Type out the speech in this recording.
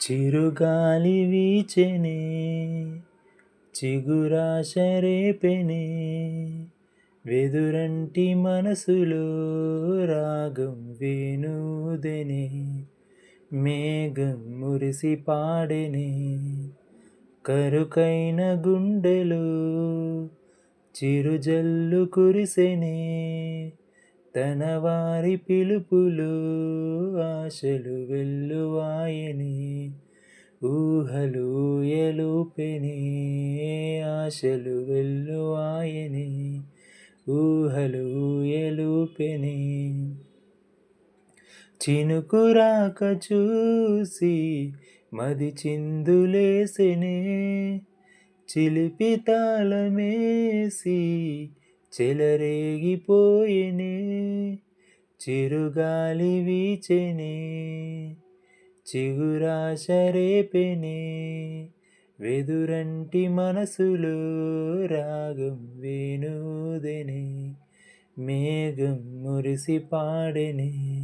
చిరుగాలి వీచెనే చిగురాశ రేపెనే వెదురంటి మనసులో రాగం వేణుదెనే మేఘం మురిసి పాడెనే కరుకైన గుండెలో చిరుజల్లు కురిసెనే తన వారి పిలుపులో ఆశలు వెల్లువాయని ఊహలు ఎలుపెనే ఆశలు వెల్లువాయని ఊహలు ఎలుపెనే చినుకురాక చూసి మది చిందులేసెనే చిలిపి తాళమేసి చెలరేగిపోయెనే చిరుగాలి వీచెనే చిగురాశ రేపెనే వెదురంటి మనసులో రాగం వేణుదెనే మేఘం మురిసి పాడెనే.